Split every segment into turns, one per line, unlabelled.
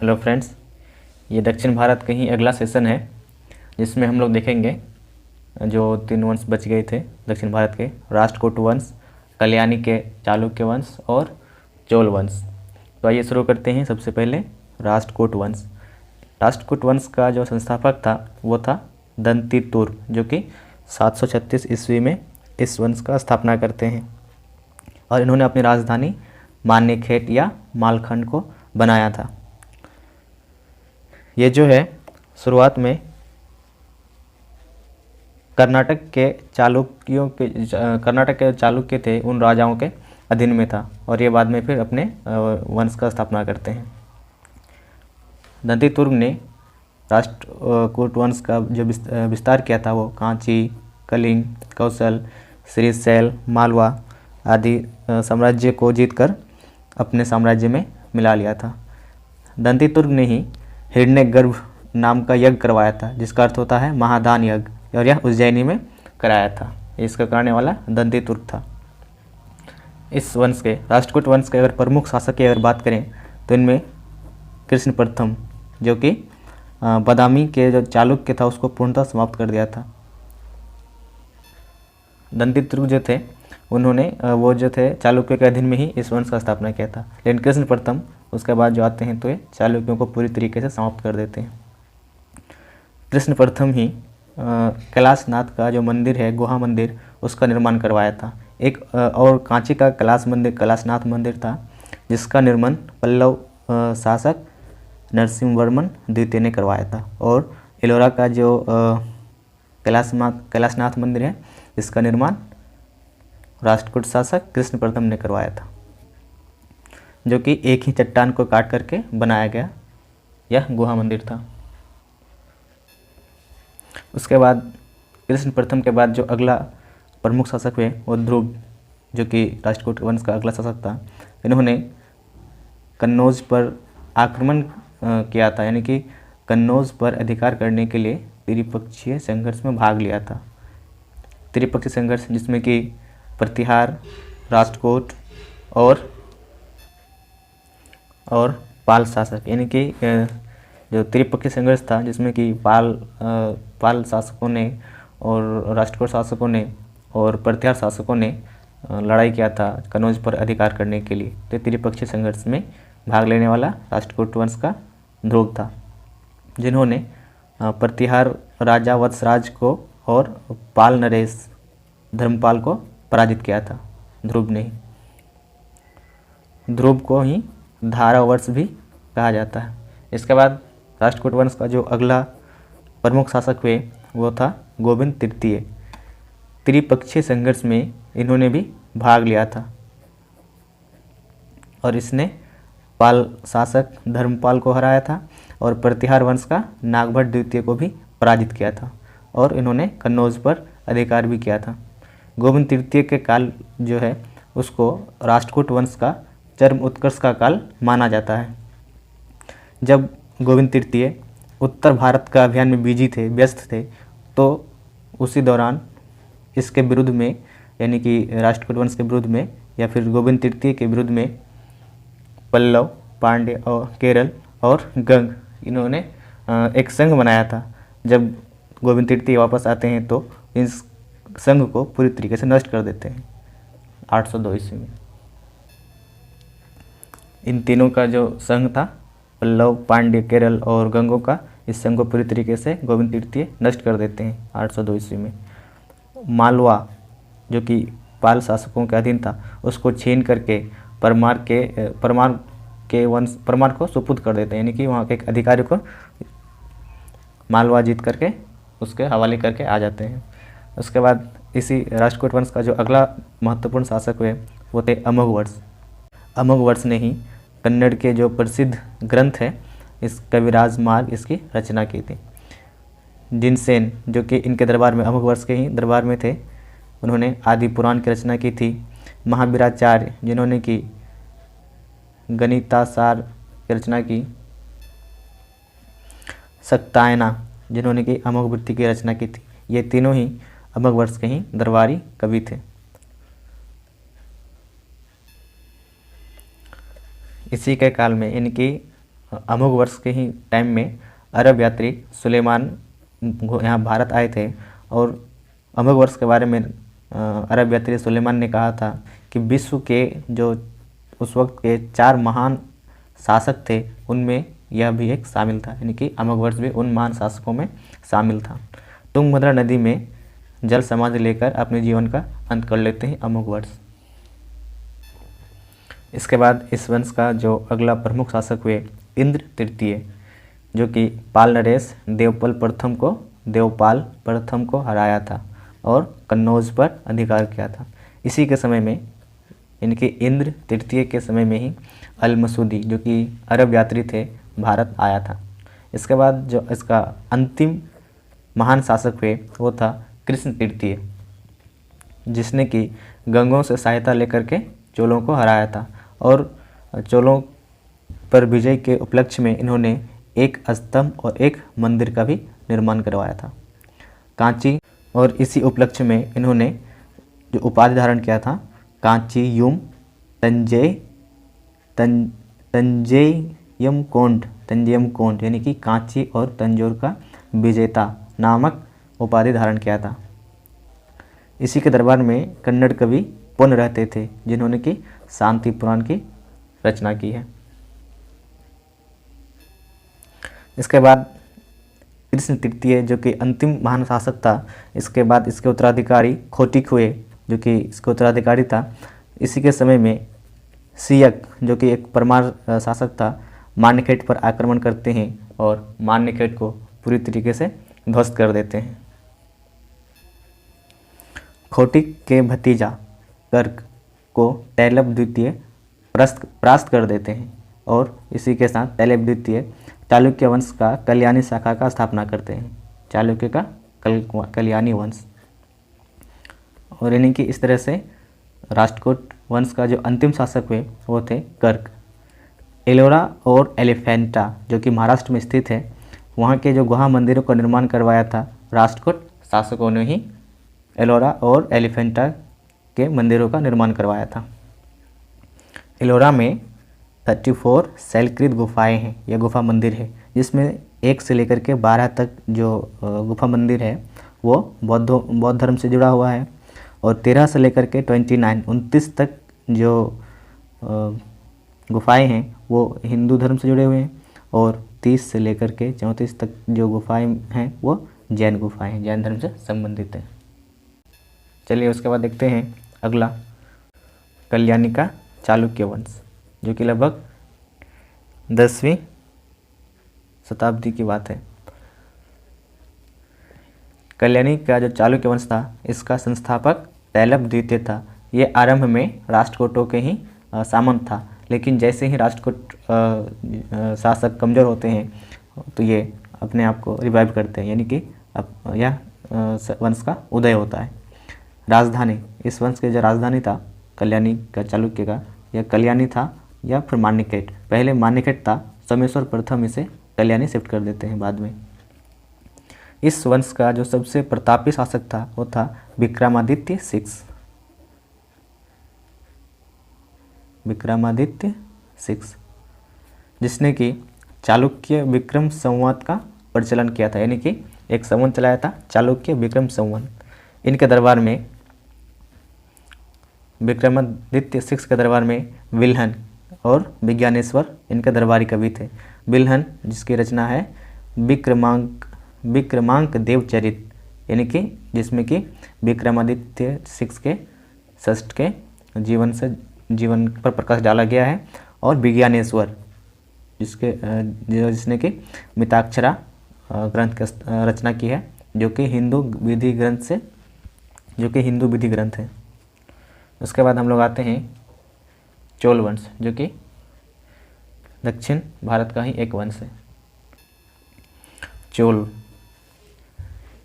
Hello friends, ये दक्षिण भारत का ही अगला सेशन है जिसमें हम लोग देखेंगे जो 3 वंश बच गए थे दक्षिण भारत के, राष्ट्रकूट वंश, कल्याणी के चालुक्य वंश और चोल वंश। तो आइए शुरू करते हैं। सबसे पहले राष्ट्रकूट वंश। राष्ट्रकूट वंश का जो संस्थापक था वो था दंतितुर्क, जो कि 736 ईस्वी में इस वंश का स्थापना करते हैं और इन्होंने अपनी राजधानी मान्यखेट या मालखंड को बनाया था। ये जो है शुरुआत में कर्नाटक के चालुक्य थे, उन राजाओं के अधीन में था और ये बाद में फिर अपने वंश का स्थापना करते हैं। दंतितुर्क ने राष्ट्रकूट वंश का जो विस्तार किया था वो कांची, कलिंग, कौशल, श्रीशैल, मालवा आदि साम्राज्य को जीतकर अपने साम्राज्य में मिला लिया था। दंतितुर्क ने ही हिरण्यगर्भ नाम का यज्ञ करवाया था, जिसका अर्थ होता है महादान यज्ञ, और यह उज्जैनी में कराया था। इसका करने वाला दंतितुर्क था। इस वंश के, राष्ट्रकूट वंश के अगर प्रमुख शासक की अगर बात करें तो इनमें कृष्ण प्रथम, जो कि बादामी के जो चालुक्य था उसको पूर्णतः समाप्त कर दिया था। दंतितुर्क जो थे उन्होंने वो जो थे चालुक्य के अधीन में ही इस वंश का स्थापना किया था, लेकिन कृष्ण प्रथम उसके बाद जो आते हैं तो ये चालुक्यों को पूरी तरीके से समाप्त कर देते हैं। कृष्ण प्रथम ही कैलाशनाथ का जो मंदिर है, गुहा मंदिर, उसका निर्माण करवाया था। एक और कांची का कैलाशनाथ मंदिर था, जिसका निर्माण पल्लव शासक नरसिंहवर्मन द्वितीय ने करवाया था। और एलोरा का जो कैलाशनाथ मंदिर है, इसका निर्माण राष्ट्रकूट शासक कृष्ण प्रथम ने करवाया था, जो कि एक ही चट्टान को काट करके बनाया गया यह गुहा मंदिर था। उसके बाद कृष्ण प्रथम के बाद जो अगला प्रमुख शासक हुए वो ध्रुव, जो कि राष्ट्रकूट वंश का अगला शासक था। इन्होंने कन्नौज पर आक्रमण किया था, यानी कि कन्नौज पर अधिकार करने के लिए त्रिपक्षीय संघर्ष में भाग लिया था। त्रिपक्षीय संघर्ष जिसमें कि प्रतिहार, राष्ट्रकूट और पाल शासक, यानी कि जो त्रिपक्षीय संघर्ष था जिसमें कि पाल शासकों ने और राष्ट्रकूट शासकों ने और प्रतिहार शासकों ने लड़ाई किया था कन्नौज पर अधिकार करने के लिए। तो त्रिपक्षीय संघर्ष में भाग लेने वाला राष्ट्रकूट वंश का ध्रुव था, जिन्होंने प्रतिहार राजा वत्सराज को और पाल नरेश धर्मपाल को पराजित किया था। ध्रुव ने ही, ध्रुव को ही धारा वर्ष भी कहा जाता है। इसके बाद राष्ट्रकूट वंश का जो अगला प्रमुख शासक हुए वो था गोविंद तृतीय। त्रिपक्षीय संघर्ष में इन्होंने भी भाग लिया था और इसने पाल शासक धर्मपाल को हराया था और प्रतिहार वंश का नागभट्ट द्वितीय को भी पराजित किया था और इन्होंने कन्नौज पर अधिकार भी किया था। गोविंद तृतीय के काल जो है उसको राष्ट्रकूट वंश का चरम उत्कर्ष का काल माना जाता है। जब गोविंद तृतीय उत्तर भारत का अभियान में व्यस्त थे, तो उसी दौरान इसके विरुद्ध में, यानी कि राष्ट्रकूट वंश के विरुद्ध में या फिर गोविंद तृतीय के विरुद्ध में पल्लव, पांड्य और केरल और गंग, इन्होंने एक संघ बनाया था। जब गोविंद तृतीय वापस आते हैं तो इस संघ को पूरी तरीके से नष्ट कर देते हैं 802 ईस्वी में। इन तीनों का जो संघ था, पल्लव, पांड्य, केरल और गंगों का, इस संघ को पूरी तरीके से गोविंद तृतीय नष्ट कर देते हैं 802 ईस्वी में। मालवा, जो कि पाल शासकों के अधीन था, उसको छीन करके परमार को सुपुर्द कर देते हैं, यानी कि वहाँ के एक अधिकारी को मालवा जीत करके उसके हवाले करके आ जाते हैं। उसके बाद इसी राष्ट्रकूट वंश का जो अगला महत्वपूर्ण शासक हुए वो थे अमोघवर्ष। अमोघवर्ष ने ही कन्नड़ के जो प्रसिद्ध ग्रंथ है इस कविराज मार्ग, इसकी रचना की थी। जिनसेन, जो कि इनके दरबार में, अमोघवर्ष के ही दरबार में थे, उन्होंने आदि पुराण की रचना की थी। महावीराचार्य, जिन्होंने की गणितासार की रचना की। सक्तायना, जिन्होंने की अमोघवृत्ति की रचना की थी। ये तीनों ही अमोघवर्ष के ही दरबारी कवि थे। इसी के काल में, यानी कि अमोघ वर्ष के ही टाइम में अरब यात्री सुलेमान यहाँ भारत आए थे, और अमोघ वर्ष के बारे में अरब यात्री सुलेमान ने कहा था कि विश्व के जो उस वक्त के 4 महान शासक थे उनमें यह भी एक शामिल था, यानी कि अमोघ वर्ष भी उन महान शासकों में शामिल था। तुंगभद्रा नदी में जल समाधि लेकर अपने जीवन का अंत कर लेते हैं अमोघ वर्ष। इसके बाद इस वंश का जो अगला प्रमुख शासक हुए इंद्र तृतीय, जो कि पाल नरेश देवपाल प्रथम को हराया था और कन्नौज पर अधिकार किया था। इसी के समय में, इनके इंद्र तृतीय के समय में ही अल मसूदी, जो कि अरब यात्री थे, भारत आया था। इसके बाद जो इसका अंतिम महान शासक हुए वो था कृष्ण तृतीय, जिसने कि गंगों से सहायता लेकर के चोलों को हराया था, और चोलों पर विजय के उपलक्ष्य में इन्होंने एक स्तंभ और एक मंदिर का भी निर्माण करवाया था कांची, और इसी उपलक्ष्य में इन्होंने जो उपाधि धारण किया था कांचीयुम तंजेयम कोंड, यानी कि कांची और तंजौर का विजेता नामक उपाधि धारण किया था। इसी के दरबार में कन्नड़ कवि पुन रहते थे, जिन्होंने कि शांति पुराण की रचना की है। इसके बाद कृष्ण तृतीय, जो कि अंतिम महान शासक था, इसके बाद इसके उत्तराधिकारी खोटिक हुए, जो कि इसके उत्तराधिकारी था। इसी के समय में सियक, जो कि एक परमार शासक था, मान्यखेट पर आक्रमण करते हैं और मान्यखेट को पूरी तरीके से ध्वस्त कर देते हैं। खोटिक के भतीजा कर्क को तैलब द्वितीय परास्त कर देते हैं, और इसी के साथ तैलब द्वितीय चालुक्य वंश का कल्याणी शाखा का स्थापना करते हैं, चालुक्य का कल्याणी वंश। और यानी कि इस तरह से राष्ट्रकूट वंश का जो अंतिम शासक हुए वो थे कर्क। एलोरा और एलिफेंटा, जो कि महाराष्ट्र में स्थित है, वहाँ के जो गुहा मंदिरों का निर्माण करवाया था शासकोट शासकों ने ही एलोरा और एलिफेंटा के मंदिरों का निर्माण करवाया था। एलोरा में 34 शैलकृत गुफाएं हैं, यह गुफा मंदिर है, जिसमें 1 से लेकर के 12 तक जो गुफा मंदिर है वो बौद्ध धर्म से जुड़ा हुआ है, और 13 से लेकर के 29 तक जो गुफाएं हैं वो हिंदू धर्म से जुड़े हुए हैं, और 30 से लेकर के 34 तक जो गुफाएं हैं वो जैन गुफाएं हैं, जैन धर्म से संबंधित है। चलिए उसके बाद देखते हैं अगला कल्याणी का चालुक्य वंश, जो कि लगभग 10वीं शताब्दी की बात है। कल्याणी का जो चालुक्य वंश था, इसका संस्थापक तैलब द्वितीय था। ये आरंभ में राष्ट्रकूटों के ही सामंत था, लेकिन जैसे ही राष्ट्रकूट शासक कमज़ोर होते हैं तो ये अपने आप को रिवाइव करते हैं, यानी कि यह वंश का उदय होता है। राजधानी, इस वंश के जो राजधानी था कल्याणी का चालुक्य का, यह कल्याणी था या फिर मान्यखेट। पहले मान्यखेट था, सोमेश्वर प्रथम इसे कल्याणी शिफ्ट कर देते हैं बाद में। इस वंश का जो सबसे प्रतापी शासक था वो था विक्रमादित्य 6, जिसने कि चालुक्य विक्रम संवत का प्रचलन किया था, यानी कि एक संवत चलाया था चालुक्य विक्रम संवत। इनके दरबार में विक्रमादित्य 6 के दरबार में विल्हन और विज्ञानेश्वर इनके दरबारी कवि थे। विल्हन, जिसकी रचना है विक्रमांक देवचरित, यानी कि जिसमें कि विक्रमादित्य 6 के षष्ठ के जीवन पर प्रकाश डाला गया है, और विज्ञानेश्वर जिसने कि मिताक्षरा ग्रंथ की रचना की है, जो कि हिंदू विधि ग्रंथ है। उसके बाद हम लोग आते हैं चोल वंश, जो कि दक्षिण भारत का ही एक वंश है। चोल,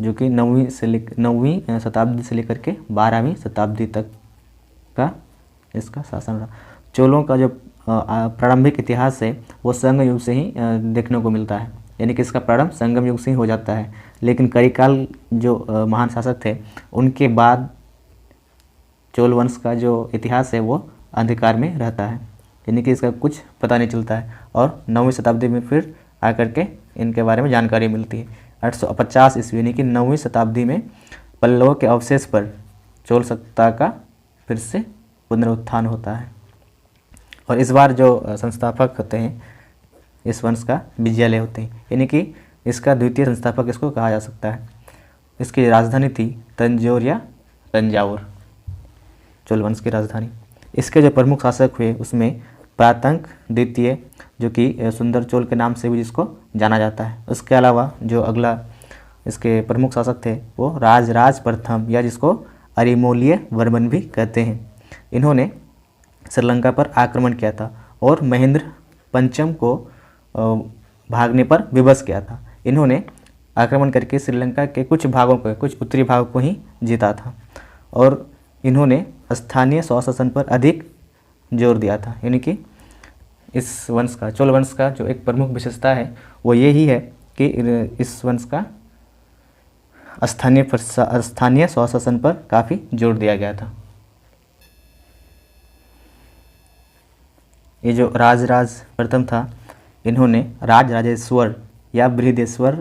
जो कि 9वीं शताब्दी से लेकर के 12वीं शताब्दी तक का इसका शासन रहा। चोलों का जो प्रारंभिक इतिहास है वो संगम युग से ही देखने को मिलता है, यानी कि इसका प्रारंभ संगम युग से ही हो जाता है। लेकिन करिकाल जो महान शासक थे, उनके बाद चोल वंश का जो इतिहास है वो अंधकार में रहता है। यानी कि इसका कुछ पता नहीं चलता है। और 9वीं शताब्दी में फिर आकर के इनके बारे में जानकारी मिलती है। 850 ईस्वी यानी कि 9वीं शताब्दी में पल्लवों के अवशेष पर चोल सत्ता का फिर से पुनरुत्थान होता है। और इस बार जो संस्थापक होते हैं इस वंश का विजयालय होते हैं, यानी कि इसका द्वितीय संस्थापक इसको कहा जा सकता है। इसकी राजधानी थी तंजौर या तंजावुर, चोल वंश की राजधानी। इसके जो प्रमुख शासक हुए उसमें प्रातंक द्वितीय, जो कि सुंदर चोल के नाम से भी जिसको जाना जाता है। उसके अलावा जो अगला इसके प्रमुख शासक थे वो राजराज प्रथम या जिसको अरिमोलिय वर्मन भी कहते हैं। इन्होंने श्रीलंका पर आक्रमण किया था और महेंद्र पंचम को भागने पर विवश किया था। इन्होंने आक्रमण करके श्रीलंका के कुछ भागों को, कुछ उत्तरी भागों को ही जीता था और इन्होंने स्थानीय स्वशासन पर अधिक जोर दिया था। यानी कि इस वंश का, चोल वंश का जो एक प्रमुख विशेषता है वो ये ही है कि इस वंश का स्थानीय स्वशासन पर काफ़ी जोर दिया गया था। ये जो राजराज प्रथम था, इन्होंने राजराजेश्वर या बृहदेश्वर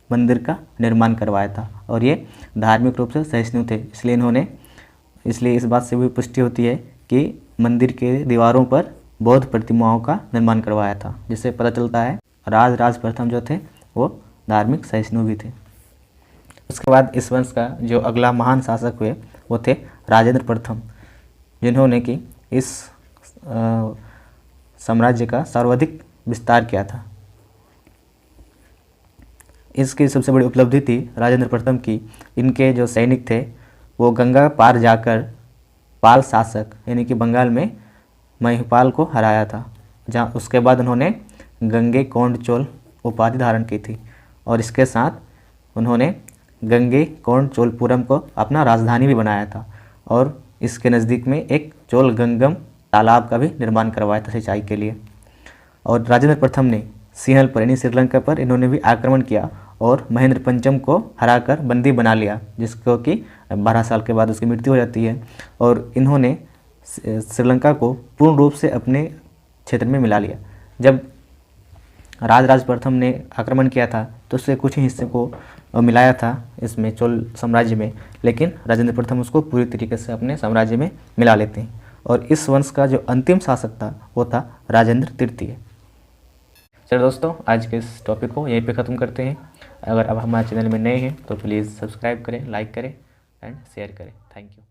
मंदिर का निर्माण करवाया था और ये धार्मिक रूप से सहिष्णु थे। इसलिए इस बात से भी पुष्टि होती है कि मंदिर के दीवारों पर बौद्ध प्रतिमाओं का निर्माण करवाया था, जिससे पता चलता है राजराज प्रथम जो थे वो धार्मिक सहिष्णु भी थे। उसके बाद इस वंश का जो अगला महान शासक हुए वो थे राजेंद्र प्रथम, जिन्होंने कि इस साम्राज्य का सर्वाधिक विस्तार किया था। इसकी सबसे बड़ी उपलब्धि थी राजेंद्र प्रथम की, इनके जो सैनिक थे वो गंगा पार जाकर पाल शासक यानी कि बंगाल में महिपाल को हराया था, जहाँ उसके बाद उन्होंने गंगे कोंड चोल उपाधि धारण की थी और इसके साथ उन्होंने गंगे कोंड चोलपुरम को अपना राजधानी भी बनाया था और इसके नज़दीक में एक चोल गंगम तालाब का भी निर्माण करवाया था सिंचाई के लिए। और राजेंद्र प्रथम ने सिंहल पर यानी श्रीलंका पर इन्होंने भी आक्रमण किया और महेंद्र पंचम को हराकर बंदी बना लिया, जिसको कि 12 साल के बाद उसकी मृत्यु हो जाती है। और इन्होंने श्रीलंका को पूर्ण रूप से अपने क्षेत्र में मिला लिया। जब राजराज प्रथम ने आक्रमण किया था तो उससे कुछ ही हिस्से को मिलाया था इसमें चोल साम्राज्य में, लेकिन राजेंद्र प्रथम उसको पूरी तरीके से अपने साम्राज्य में मिला लेते हैं। और इस वंश का जो अंतिम शासक था वो था राजेंद्र तृतीय। चलो दोस्तों, आज के इस टॉपिक को यहीं पे ख़त्म करते हैं। अगर अब हमारे चैनल में नए हैं तो प्लीज़ सब्सक्राइब करें, लाइक करें एंड शेयर करें। Thank you.